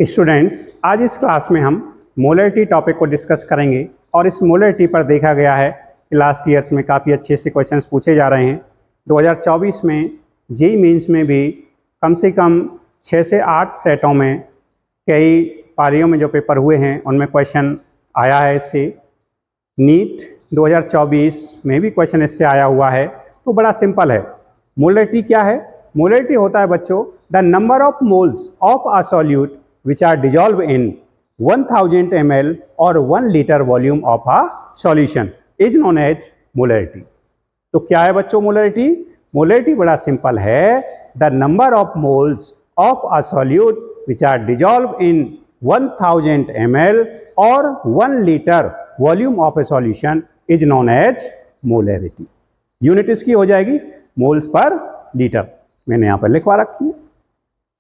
Students, आज इस class में हम मोलरिटी टॉपिक को डिस्कस करेंगे और इस मोलरिटी पर देखा गया है कि लास्ट ईयर्स में काफ़ी अच्छे से क्वेश्चंस पूछे जा रहे हैं। 2024 में जेईई मेंस में भी कम से कम 6 से 8 सेटों में कई पारियों में जो पेपर हुए हैं उनमें क्वेश्चन आया है इससे। नीट 2024 में भी क्वेश्चन इससे आया हुआ है। तो बड़ा सिंपल है। मोलरिटी क्या है? मोलरिटी होता है बच्चों the number of moles of a solute which are dissolved in 1000 ml or 1 liter volume of a solution is known as molarity। तो क्या है बच्चों मोलरिटी? मोलरिटी बड़ा सिंपल है, the number of moles of a solute which are dissolved in 1000 ml or 1 liter volume of a solution is known as molarity। Unit इसकी हो जाएगी moles per litre. मैंने यहाँ पर लिखवा रखी है,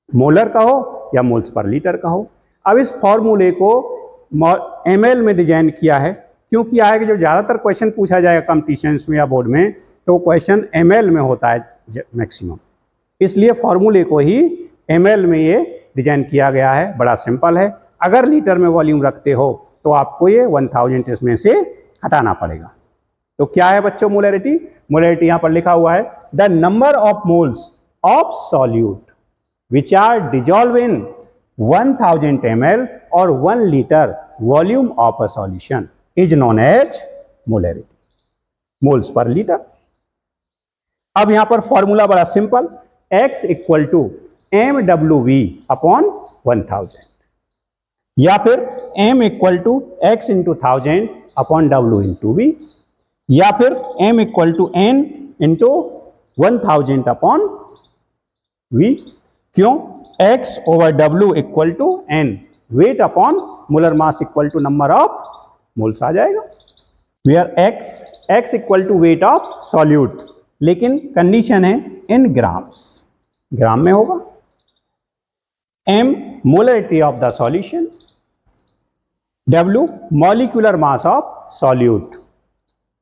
मोलर का हो या मोल्स पर लीटर का हो। अब इस फॉर्मूले को ml में डिजाइन किया है। क्यों किया है कि जो ज़्यादातर क्वेश्चन पूछा जाएगा कंपटीशंस में या बोर्ड में तो क्वेश्चन ml में होता है मैक्सिमम, इसलिए फॉर्मूले को ही ml में ये डिजाइन किया गया है। बड़ा सिंपल है। अगर लीटर में वॉल्यूम रखते हो तो आपको ये 1000 इसमें से हटाना पड़ेगा। तो क्या है बच्चों मोलरिटी? मोलरिटी यहाँ पर लिखा हुआ है the number of moles of solute which are dissolved in 1000 ml or 1 liter volume of a solution is known as molarity। Moles per litre. अब यहां पर फॉर्मूला बड़ा simple, x equal to MWV upon 1000 या फिर m equal to x into 1000 upon W into V या फिर m equal to n into 1000 upon V। क्यों? x over w equal to n, weight upon molar mass equal to number of moles आ जाएगा। Where x equal to weight of solute, लेकिन condition है in grams, ग्राम में होगा। m molarity of the solution, w molecular mass of solute,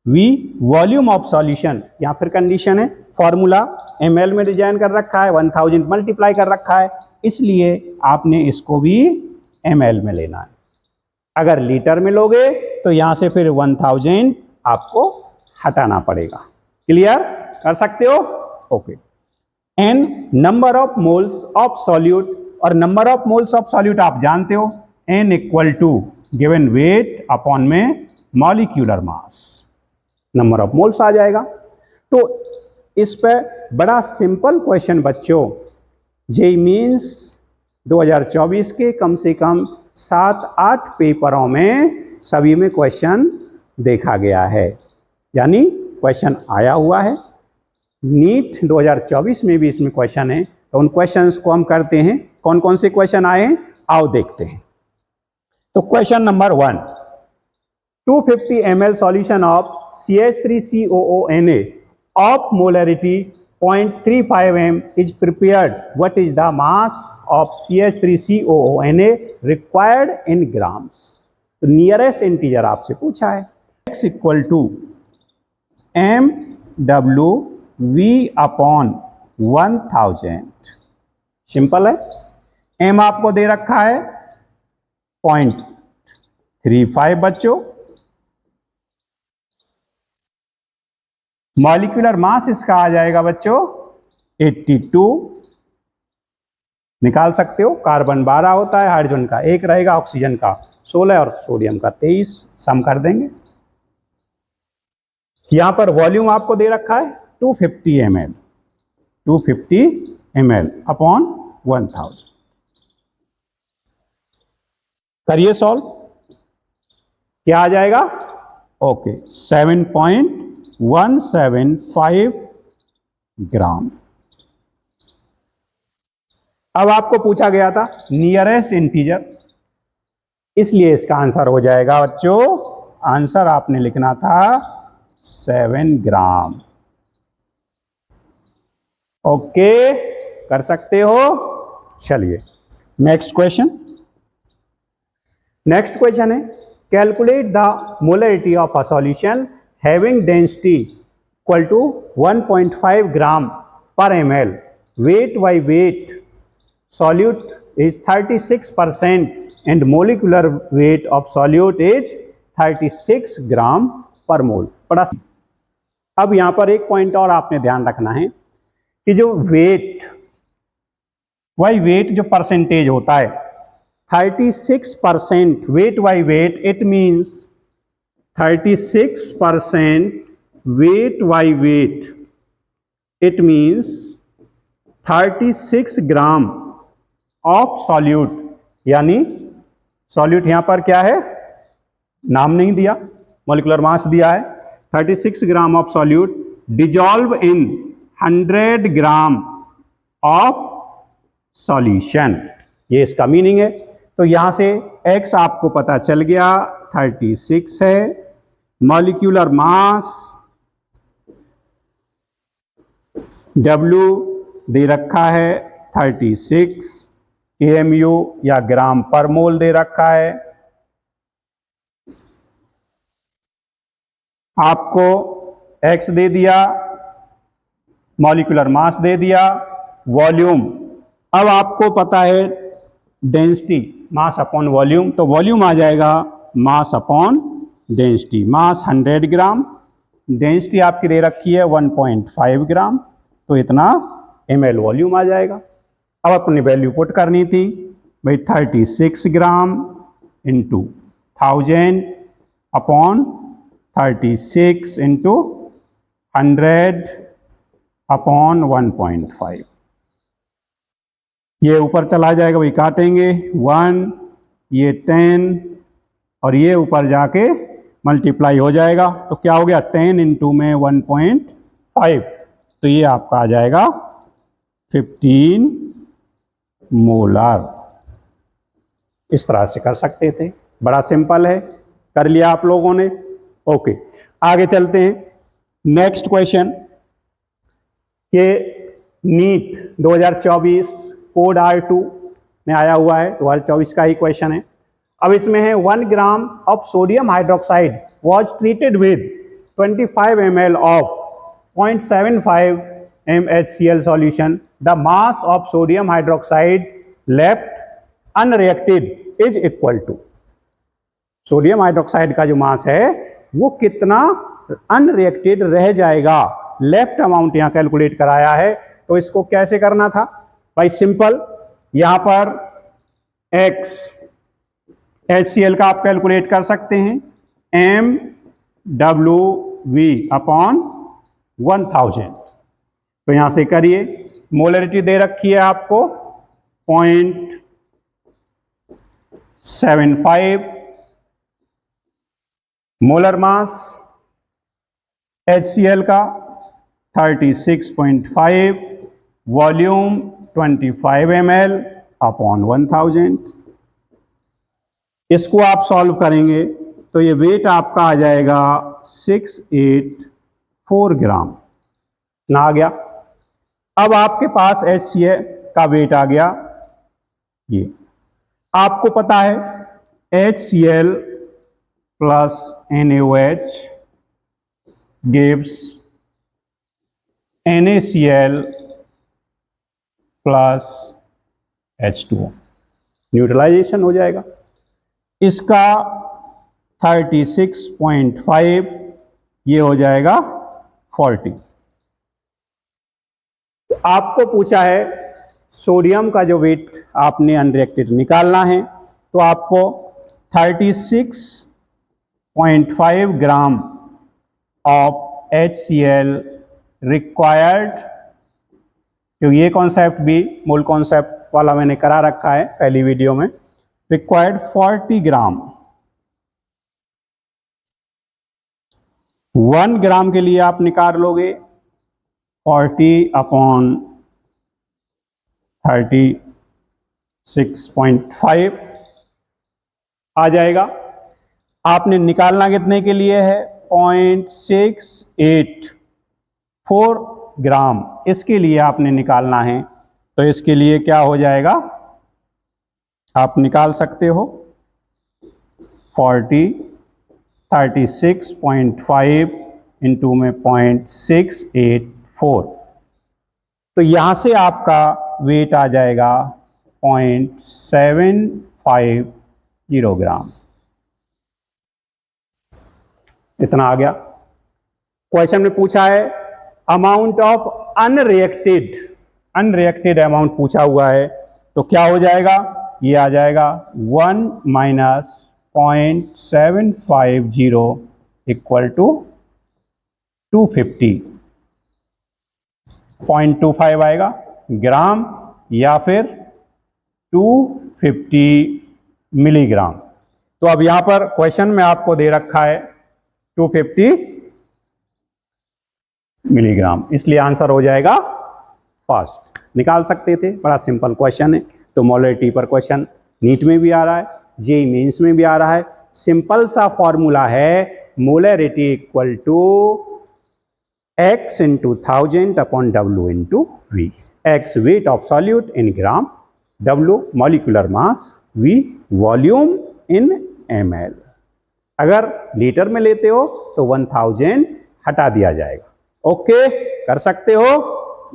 v volume of solution. या फिर condition है formula ml में डिजाइन कर रखा है, 1000 मल्टीप्लाई कर रखा है, इसलिए आपने इसको भी ml में लेना है। अगर लीटर में लोगे तो यहां से फिर 1000 आपको हटाना पड़ेगा। क्लियर कर सकते हो? Okay. n number of moles of solute, और number of moles of solute आप जानते हो n equal to given weight upon में molecular mass, number of moles आ जाएगा। तो इस पे बड़ा सिंपल क्वेश्चन बच्चों जेईई मेंस 2024 के कम से कम 7-8 पेपरों में सभी में क्वेश्चन देखा गया है, यानी क्वेश्चन आया हुआ है। नीट 2024 में भी इसमें क्वेश्चन है। तो उन क्वेश्चंस को हम करते हैं। कौन कौन से क्वेश्चन आए हैं आओ देखते हैं। तो question number 1, 250 ml solution of CH3COONA of molarity 0.35 m is prepared. What is the mass of CH3COONA required in grams? तो नियरेस्ट इंटीजर आपसे पूछा है। x equal to MWV upon 1000। Simple है। m आपको दे रखा है 0.35 बच्चों। मॉलिक्यूलर मास इसका आ जाएगा बच्चों 82। निकाल सकते हो। कार्बन 12 होता है, हाइड्रोजन का 1 रहेगा, ऑक्सीजन का 16 और सोडियम का 23। सम कर देंगे। यहां पर वॉल्यूम आपको दे रखा है 250 ml, 250 ml अपॉन 1000। करिए सॉल्व। क्या आ जाएगा? ओके, 7.175 ग्राम। अब आपको पूछा गया था नियरेस्ट इंटीजर, इसलिए इसका आंसर हो जाएगा बच्चों, आंसर आपने लिखना था 7 ग्राम। ओके, कर सकते हो। चलिए नेक्स्ट क्वेश्चन। नेक्स्ट क्वेश्चन है calculate the molarity of a solution having density equal to 1.5 gram per ml, weight by weight solute is 36% and molecular weight of solute is 36 gram per mole. बड़ा। अब यहाँ पर एक point और आपने ध्यान रखना है कि जो वेट, वाई वेट जो परसेंटेज होता है 36% wait by wait, it means 36% wait by wait, it means 36 gram of solute, यानी सॉल्यूट यहां पर क्या है, नाम नहीं दिया, मॉलिक्यूलर मास दिया है, 36 gram of solute dissolve in 100 gram of solution. ये इसका मीनिंग है। तो यहां से x आपको पता चल गया 36 है, मॉलिक्यूलर मास W दे रखा है 36, kmu या ग्राम पर मोल दे रखा है। आपको x दे दिया, मॉलिक्यूलर मास दे दिया, वॉल्यूम। अब आपको पता है डेंसिटी, मास अपॉन वॉल्यूम, तो वॉल्यूम आ जाएगा मास अपॉन डेंसिटी। मास 100 ग्राम, डेंसिटी आपकी दे रखी है 1.5 ग्राम, तो इतना ml वॉल्यूम आ जाएगा। अब अपनी वैल्यू पुट करनी थी भाई, 36 gram into 1000 upon 36 into 100 upon 1.5। ये ऊपर चला जाएगा, वही काटेंगे 1, ये 10 और ये ऊपर जाके मल्टीप्लाई हो जाएगा, तो क्या हो गया 10 इंटू में 1.5, तो ये आपका आ जाएगा 15 मोलर। इस तरह से कर सकते थे, बड़ा सिंपल है, कर लिया आप लोगों ने। ओके, आगे चलते हैं। नेक्स्ट क्वेश्चन, ये नीट 2024 कोड R2 में आया हुआ है, 2024 का ही क्वेश्चन है। अब इसमें है 1 gram of sodium hydroxide was treated with 25 ml of 0.75 MHCl solution. The mass of sodium hydroxide left unreacted is equal to, sodium hydroxide का जो मास है वो कितना अनरिएक्टेड रह जाएगा, लेफ्ट अमाउंट यहां कैलकुलेट कराया है। तो इसको कैसे करना था भाई, सिंपल, यहां पर x HCl का आप कैलकुलेट कर सकते हैं, MWV अपॉन 1000। तो यहां से करिए, मोलरिटी दे रखी है आपको 0.75, मोलर मास HCl का 36.5, वॉल्यूम 25 ml अपॉन 1000। इसको आप सॉल्व करेंगे तो ये वेट आपका आ जाएगा 684 ग्राम ना, आ गया। अब आपके पास HCl का वेट आ गया, ये आपको पता है HCl plus NaOH gives NaCl plus H2O, neutralisation हो जाएगा। इसका 36.5, ये हो जाएगा 40। आपको पूछा है सोडियम का जो वेट आपने अनरिएक्टेड निकालना है, तो आपको 36.5 ग्राम ऑफ HCl रिक्वायर्ड, क्योंकि ये कॉन्सेप्ट भी मोल कॉन्सेप्ट वाला मैंने करा रखा है पहली वीडियो में, रिक्वायर्ड 40 ग्राम। 1 ग्राम के लिए आप निकाल लोगे 40 अपॉन 36.5 आ जाएगा। आपने निकालना कितने के लिए है, 0.684 ग्राम, इसके लिए आपने निकालना है। तो इसके लिए क्या हो जाएगा, आप निकाल सकते हो 36.5 इंटू में 0.684, तो यहां से आपका वेट आ जाएगा 0.750 ग्राम, इतना आ गया। क्वेश्चन में पूछा है अमाउंट ऑफ अनरिएक्टेड अमाउंट पूछा हुआ है, तो क्या हो जाएगा, ये आ जाएगा 1 माइनस 0.750 इक्वल टू 250, 0.25 आएगा ग्राम या फिर 250 मिलीग्राम। तो अब यहां पर क्वेश्चन में आपको दे रखा है 250 मिलीग्राम, इसलिए आंसर हो जाएगा फास्ट, निकाल सकते थे, बड़ा सिंपल क्वेश्चन है। तो मोलरिटी पर क्वेश्चन नीट में भी आ रहा है, जेईई मेंस में भी आ रहा है। सिंपल सा फॉर्मूला है molarity equal to x into 1000 upon W into V. X weight of solute in gram, W molecular mass, V volume in ml. अगर लीटर में लेते हो तो 1000 हटा दिया जाएगा। ओके, कर सकते हो,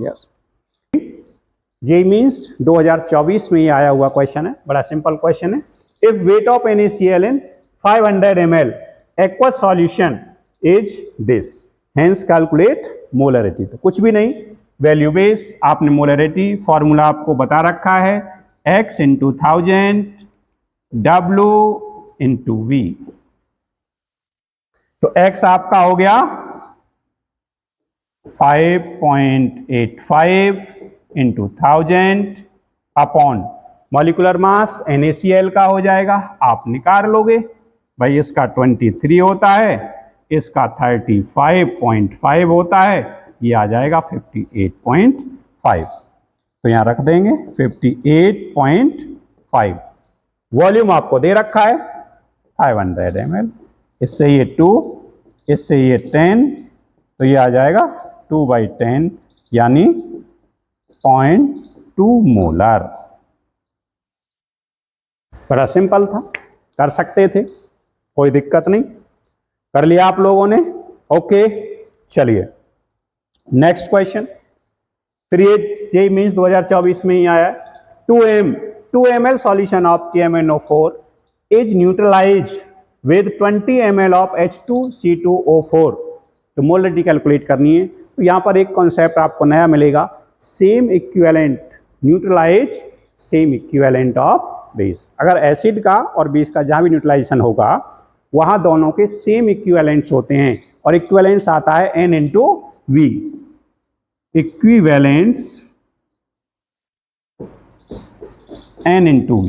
यस। जेईई मींस 2024 में ही आया हुआ क्वेश्चन है, बड़ा सिंपल क्वेश्चन है। If weight of NaCl in 500 ml aqueous solution is this, hence calculate molarity. तो कुछ भी नहीं, वैल्यू बेस, आपने मोलरिटी फॉर्मूला आपको बता रखा है, x into 1000 W into V। तो x आपका हो गया 5.85 into 1000 upon molecular mass NaCl का हो जाएगा, आप निकाल लोगे भाई, इसका 23 होता है, इसका 35.5 होता है, ये आ जाएगा 58.5। तो यहां रख देंगे 58.5। वॉल्यूम आपको दे रखा है 500 ml, इससे ये 2, इससे ये 10, तो ये आ जाएगा 2/10 यानी 0.2 मोलर। बड़ा सिंपल था, कर सकते थे, कोई दिक्कत नहीं, कर लिया आप लोगों ने। ओके, चलिए नेक्स्ट क्वेश्चन। फिर ये जेईई मींस 2024 में ही आया। 2 ml solution of KMnO4 is neutralised with 20 ml of H2C2O4। तो मोलरिटी कैलकुलेट करनी है, तो यहां पर एक कॉन्सेप्ट आपको नया मिलेगा, same equivalent neutralise same equivalent of base. अगर एसिड का और बेस का जहां भी न्यूट्रलाइजेशन होगा वहां दोनों के सेम इक्विवेलेंट्स होते हैं, और इक्विवेलेंट्स आता है N into V, equivalents N into V।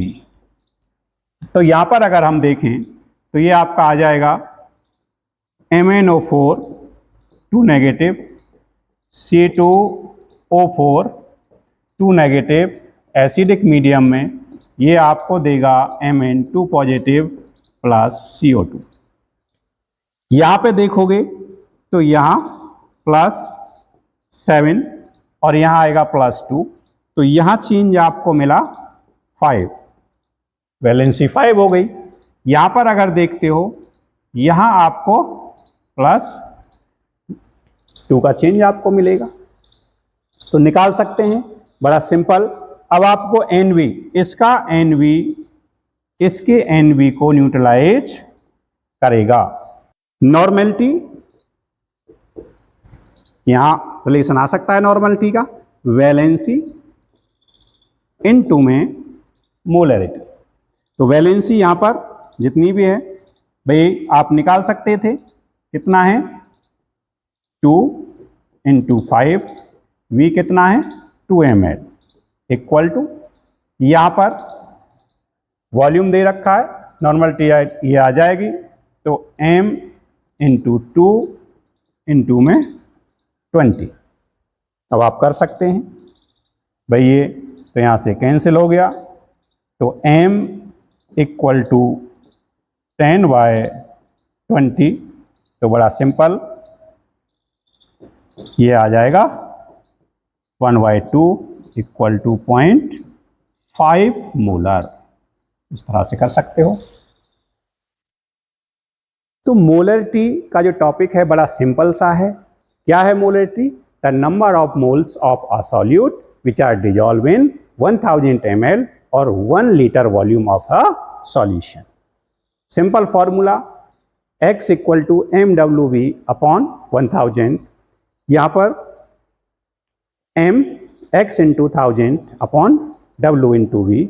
तो यहां पर अगर हम देखें तो ये आपका आ जाएगा MnO4 2 negative, C2O4 2 negative, acidic medium में ये आपको देगा Mn2 पॉजिटिव प्लस CO2। यहां पे देखोगे तो यहां +7 और यहां आएगा +2, तो यहां चेंज आपको मिला 5, वैलेंसी 5 हो गई। यहां पर अगर देखते हो यहां आपको +2 का चेंज आपको मिलेगा, तो निकाल सकते हैं, बड़ा सिंपल। अब आपको NV, इसका NV इसके NV को न्यूट्रलाइज करेगा। नॉर्मेलिटी, यहां रिलेशन आ सकता है नॉर्मेलिटी का, वैलेंसी इनटू में मोलरिटी। तो वैलेंसी यहां पर जितनी भी है भाई आप निकाल सकते थे, कितना है 2 × 5, V कितना है 2 ml इक्वल टू, यहां पर वॉल्यूम दे रखा है, नॉर्मलिटी ये आ जाएगी, तो m × 2 × में 20। अब आप कर सकते हैं भाई, ये तो यहां से कैंसिल हो गया, तो m इक्वल टू 10/20, तो बड़ा सिंपल ये आ जाएगा 1/2 इक्वल टू 0.5 मोलर। इस तरह से कर सकते हो। तो मोलरिटी का जो टॉपिक है बड़ा सिंपल सा है। क्या है molarity? The number of moles of a solute which are dissolve in 1000 ml और 1 litre volume of a solution. Simple formula x equal to mWv upon 1000, यहाँ पर m x into 1000 upon w into v,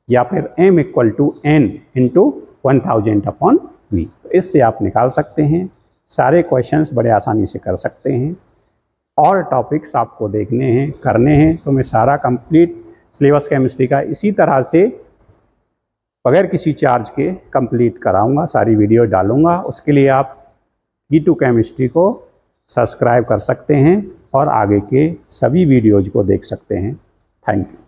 या फिर m equal to n into 1000 upon v। तो इससे आप निकाल सकते हैं, सारे क्वेश्चंस बड़े आसानी से कर सकते हैं। और टॉपिक्स आपको देखने हैं, करने हैं, तो मैं सारा कंप्लीट सिलेबस केमिस्ट्री का इसी तरह से बगैर किसी चार्ज के कंप्लीट कराऊंगा, सारी वीडियो डालूंगा। उसके लिए आप E2 केमिस्ट्री को सब्सक्राइब कर सकते हैं और आगे के सभी वीडियोज को देख सकते हैं। Thank you.